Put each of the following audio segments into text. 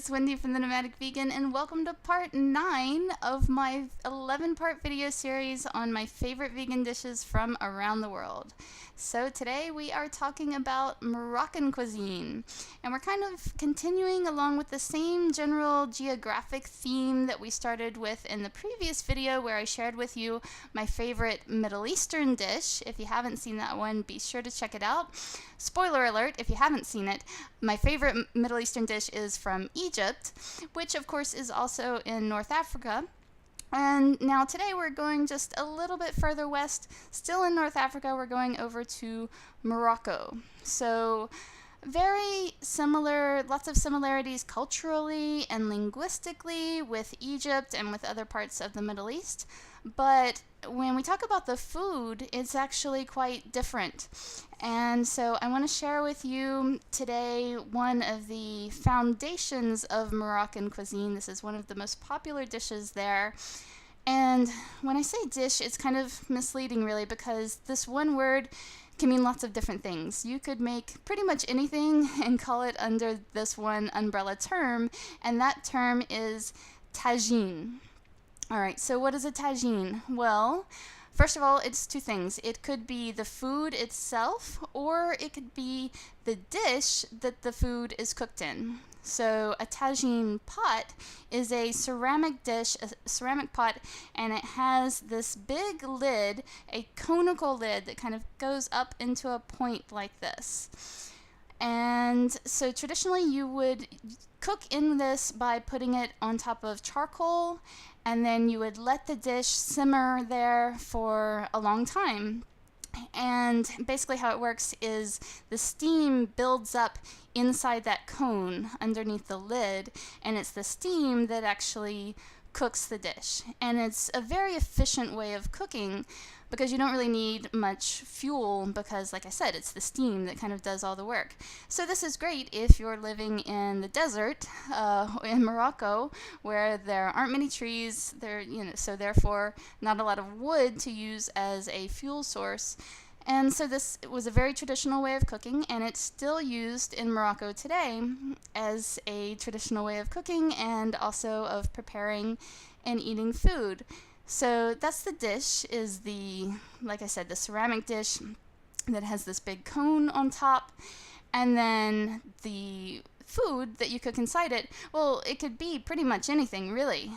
it's Wendy from The Nomadic Vegan, and welcome to part 9 of my 11-part video series on my favorite vegan dishes from around the world. So today we are talking about Moroccan cuisine, and we're kind of continuing along with the same general geographic theme that we started with in the previous video where I shared with you my favorite Middle Eastern dish. If you haven't seen that one, be sure to check it out. Spoiler alert, if you haven't seen it, my favorite Middle Eastern dish is from Egypt, which of course is also in North Africa. And now today we're going just a little bit further west, still in North Africa. We're going over to Morocco. So very similar, lots of similarities culturally and linguistically with Egypt and with other parts of the Middle East. But when we talk about the food, it's actually quite different. And so I want to share with you today one of the foundations of Moroccan cuisine. This is one of the most popular dishes there. And when I say dish, it's kind of misleading really, because this one word can mean lots of different things. You could make pretty much anything and call it under this one umbrella term, and that term is tagine. Alright, so what is a tagine? Well, first of all, it's two things. It could be the food itself, or it could be the dish that the food is cooked in. So a tagine pot is a ceramic dish, a ceramic pot, and it has this big lid, a conical lid that kind of goes up into a point like this. And so traditionally you would cook in this by putting it on top of charcoal, and then you would let the dish simmer there for a long time. And basically how it works is the steam builds up inside that cone underneath the lid, and it's the steam that actually cooks the dish. And it's a very efficient way of cooking because you don't really need much fuel because, like I said, it's the steam that kind of does all the work. So this is great if you're living in the desert in Morocco, where there aren't many trees, so therefore not a lot of wood to use as a fuel source. And so this was a very traditional way of cooking, and it's still used in Morocco today as a traditional way of cooking and also of preparing and eating food. So that's the dish, is like I said, the ceramic dish that has this big cone on top, and then the food that you cook inside it, well, it could be pretty much anything, really.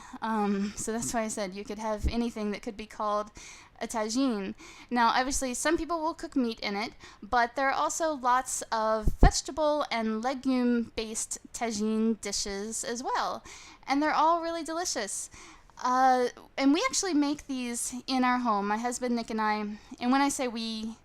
So that's why I said you could have anything that could be called a tagine. Now, obviously, some people will cook meat in it, but there are also lots of vegetable and legume-based tagine dishes as well, and they're all really delicious. And we actually make these in our home, my husband Nick and I, and when I say we,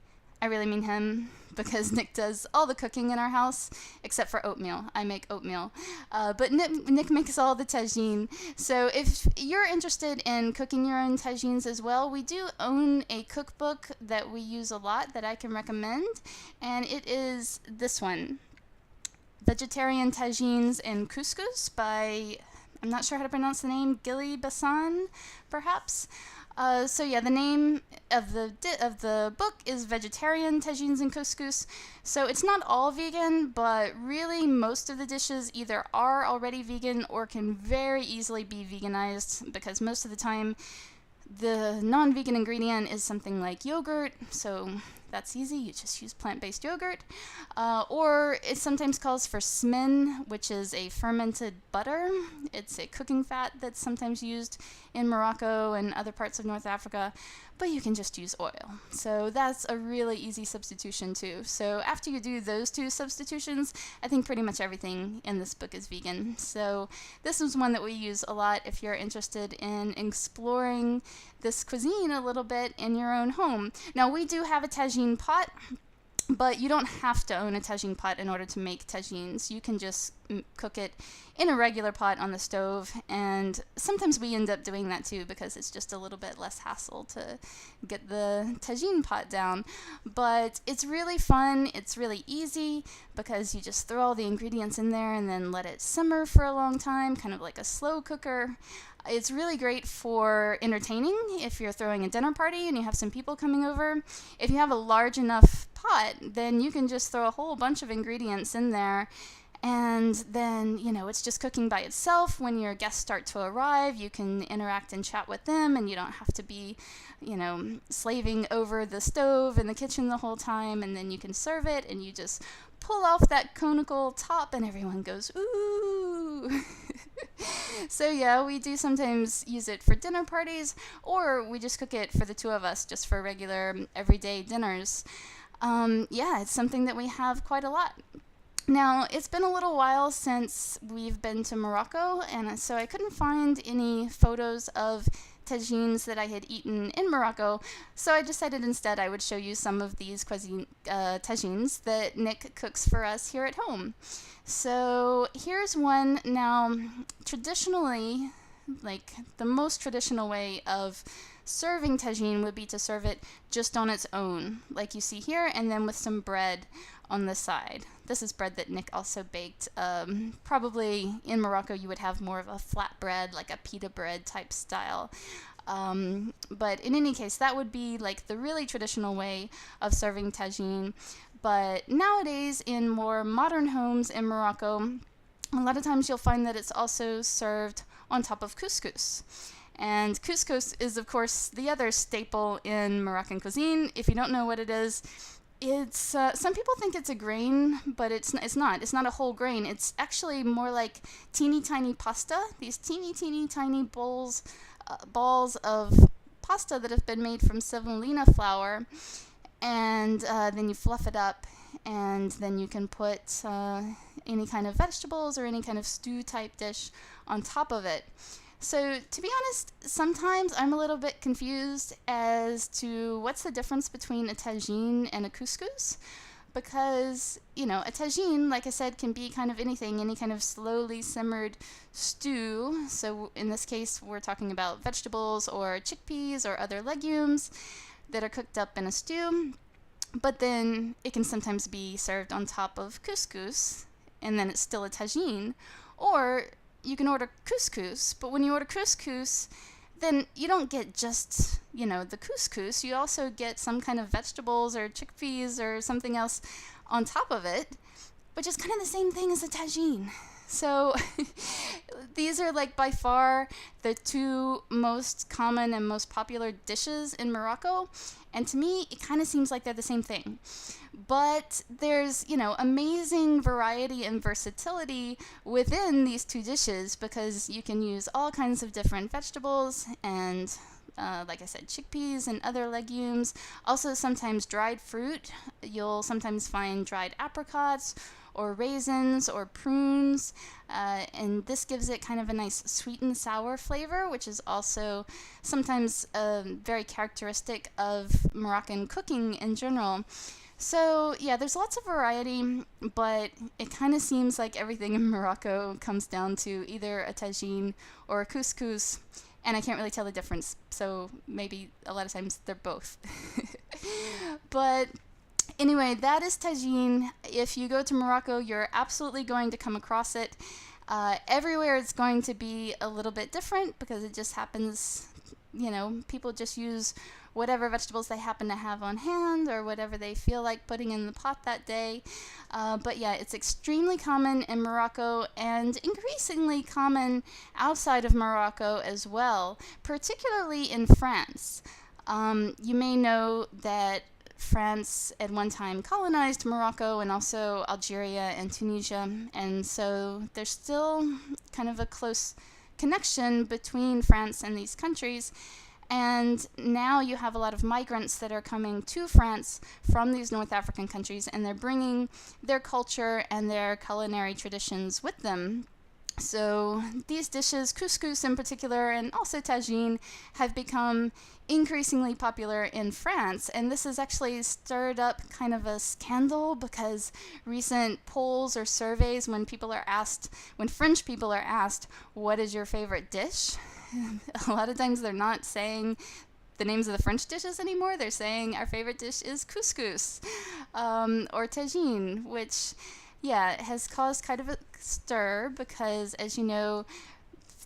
I really mean him, because Nick does all the cooking in our house, except for oatmeal. I make oatmeal. But Nick makes all the tagine. So if you're interested in cooking your own tagines as well, we do own a cookbook that we use a lot that I can recommend, and it is this one, Vegetarian Tagines and Couscous by, I'm not sure how to pronounce the name, Gilly Bassan, perhaps. So yeah, the name of the book is Vegetarian Tagines and Couscous. So it's not all vegan, but really most of the dishes either are already vegan or can very easily be veganized, because most of the time the non-vegan ingredient is something like yogurt, so that's easy, you just use plant-based yogurt. Or it sometimes calls for smin, which is a fermented butter. It's a cooking fat that's sometimes used in Morocco and other parts of North Africa, but you can just use oil. So that's a really easy substitution too. So after you do those two substitutions, I think pretty much everything in this book is vegan. So this is one that we use a lot if you're interested in exploring this cuisine a little bit in your own home. Now, we do have a tagine pot, but you don't have to own a tagine pot in order to make tagines. You can just cook it in a regular pot on the stove, and sometimes we end up doing that too because it's just a little bit less hassle to get the tagine pot down. But it's really fun, it's really easy, because you just throw all the ingredients in there and then let it simmer for a long time, kind of like a slow cooker. It's really great for entertaining if you're throwing a dinner party and you have some people coming over. If you have a large enough pot, then you can just throw a whole bunch of ingredients in there And then, it's just cooking by itself. When your guests start to arrive, you can interact and chat with them, and you don't have to be, slaving over the stove in the kitchen the whole time. And then you can serve it, and you just pull off that conical top, and everyone goes, ooh. So yeah, we do sometimes use it for dinner parties, or we just cook it for the two of us, just for regular, everyday dinners. It's something that we have quite a lot. Now, it's been a little while since we've been to Morocco, and so I couldn't find any photos of tagines that I had eaten in Morocco, so I decided instead I would show you some of these tagines that Nick cooks for us here at home. So here's one. Now, traditionally, like the most traditional way of serving tagine would be to serve it just on its own, like you see here, and then with some bread on the side. This is bread that Nick also baked. Probably in Morocco you would have more of a flat bread, like a pita bread type style. But in any case, that would be like the really traditional way of serving tagine. But nowadays, in more modern homes in Morocco, a lot of times you'll find that it's also served on top of couscous. And couscous is, of course, the other staple in Moroccan cuisine. If you don't know what it is, it's some people think it's a grain, but it's not. It's not a whole grain. It's actually more like teeny tiny pasta. These teeny tiny balls of pasta that have been made from semolina flour, and then you fluff it up, and then you can put any kind of vegetables or any kind of stew type dish on top of it. So to be honest, sometimes I'm a little bit confused as to what's the difference between a tagine and a couscous, because, a tagine, like I said, can be kind of anything, any kind of slowly simmered stew. So in this case, we're talking about vegetables or chickpeas or other legumes that are cooked up in a stew. But then it can sometimes be served on top of couscous, and then it's still a tagine. Or you can order couscous, but when you order couscous, then you don't get just, the couscous. You also get some kind of vegetables or chickpeas or something else on top of it, which is kind of the same thing as a tagine. So these are like by far the two most common and most popular dishes in Morocco. And to me, it kind of seems like they're the same thing. But there's, amazing variety and versatility within these two dishes, because you can use all kinds of different vegetables and, like I said, chickpeas and other legumes. Also, sometimes dried fruit. You'll sometimes find dried apricots or raisins or prunes, and this gives it kind of a nice sweet and sour flavor, which is also sometimes very characteristic of Moroccan cooking in general. So yeah, there's lots of variety, but it kind of seems like everything in Morocco comes down to either a tagine or a couscous, and I can't really tell the difference, so maybe a lot of times they're both. But anyway, that is tagine. If you go to Morocco, you're absolutely going to come across it. Everywhere it's going to be a little bit different, because it just happens, people just use whatever vegetables they happen to have on hand or whatever they feel like putting in the pot that day. But yeah, it's extremely common in Morocco and increasingly common outside of Morocco as well, particularly in France. You may know that France at one time colonized Morocco and also Algeria and Tunisia, and so there's still kind of a close connection between France and these countries. And now you have a lot of migrants that are coming to France from these North African countries, and they're bringing their culture and their culinary traditions with them. So these dishes, couscous in particular, and also tagine, have become increasingly popular in France. And this has actually stirred up kind of a scandal, because recent polls or surveys, when French people are asked, what is your favorite dish? A lot of times they're not saying the names of the French dishes anymore. They're saying our favorite dish is couscous or tagine, which has caused kind of a stir, because, as you know,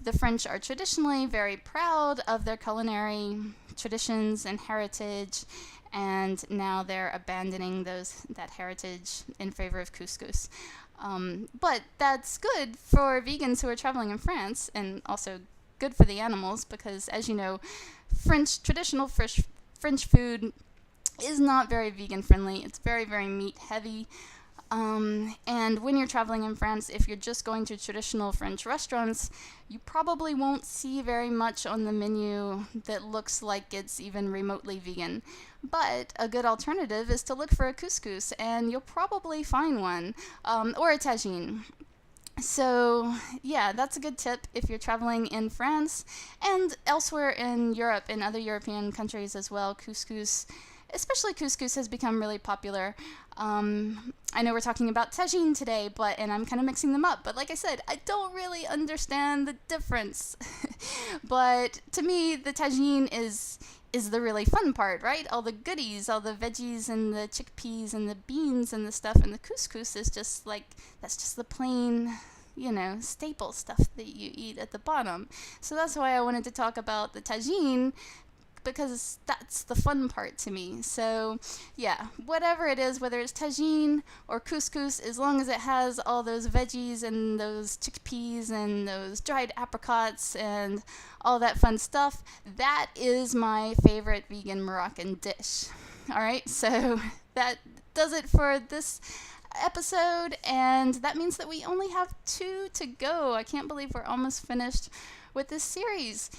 the French are traditionally very proud of their culinary traditions and heritage, and now they're abandoning that heritage in favor of couscous. But that's good for vegans who are traveling in France, and also good for the animals because, as you know, traditional French food is not very vegan friendly. It's very, very meat heavy. And when you're traveling in France, if you're just going to traditional French restaurants, you probably won't see very much on the menu that looks like it's even remotely vegan. But a good alternative is to look for a couscous, and you'll probably find one, or a tagine. So yeah, that's a good tip if you're traveling in France and elsewhere in Europe, in other European countries as well. Especially couscous has become really popular. I know we're talking about tagine today, and I'm kind of mixing them up, but like I said, I don't really understand the difference. But to me, the tagine is the really fun part, right? All the goodies, all the veggies and the chickpeas and the beans and the stuff, and the couscous is just like, that's just the plain, staple stuff that you eat at the bottom. So that's why I wanted to talk about the tagine, because that's the fun part to me. So yeah, whatever it is, whether it's tagine or couscous, as long as it has all those veggies and those chickpeas and those dried apricots and all that fun stuff, that is my favorite vegan Moroccan dish. All right, so that does it for this episode, and that means that we only have 2 to go. I can't believe we're almost finished with this series.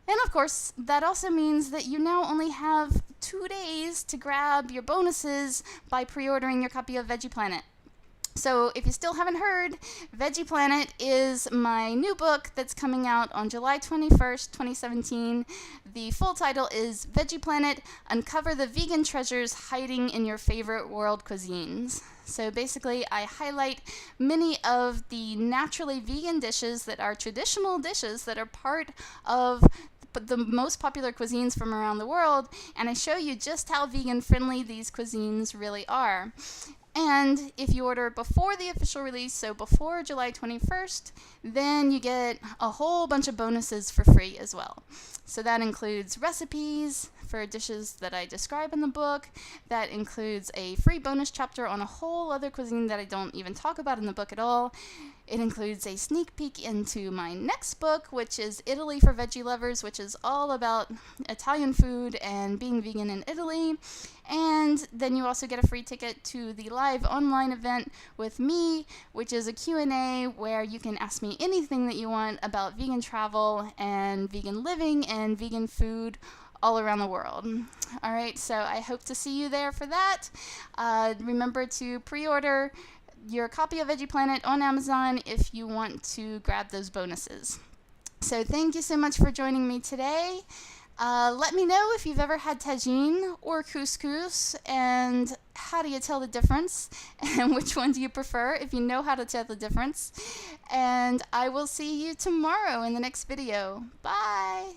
And of course, that also means that you now only have 2 days to grab your bonuses by pre-ordering your copy of Veggie Planet. So if you still haven't heard, Veggie Planet is my new book that's coming out on July 21st, 2017. The full title is Veggie Planet: Uncover the Vegan Treasures Hiding in Your Favorite World Cuisines. So basically, I highlight many of the naturally vegan dishes that are traditional dishes that are part of the most popular cuisines from around the world, and I show you just how vegan friendly these cuisines really are. And if you order before the official release, so before July 21st, then you get a whole bunch of bonuses for free as well. So that includes recipes for dishes that I describe in the book. That includes a free bonus chapter on a whole other cuisine that I don't even talk about in the book at all. It includes a sneak peek into my next book, which is Italy for Veggie Lovers, which is all about Italian food and being vegan in Italy. And then you also get a free ticket to the live online event with me, which is a Q&A where you can ask me anything that you want about vegan travel and vegan living and vegan food all around the world. All right, so I hope to see you there for that. Remember to pre-order your copy of Veggie Planet on Amazon if you want to grab those bonuses. So thank you so much for joining me today. Let me know if you've ever had tagine or couscous, and how do you tell the difference, and which one do you prefer if you know how to tell the difference. And I will see you tomorrow in the next video. Bye!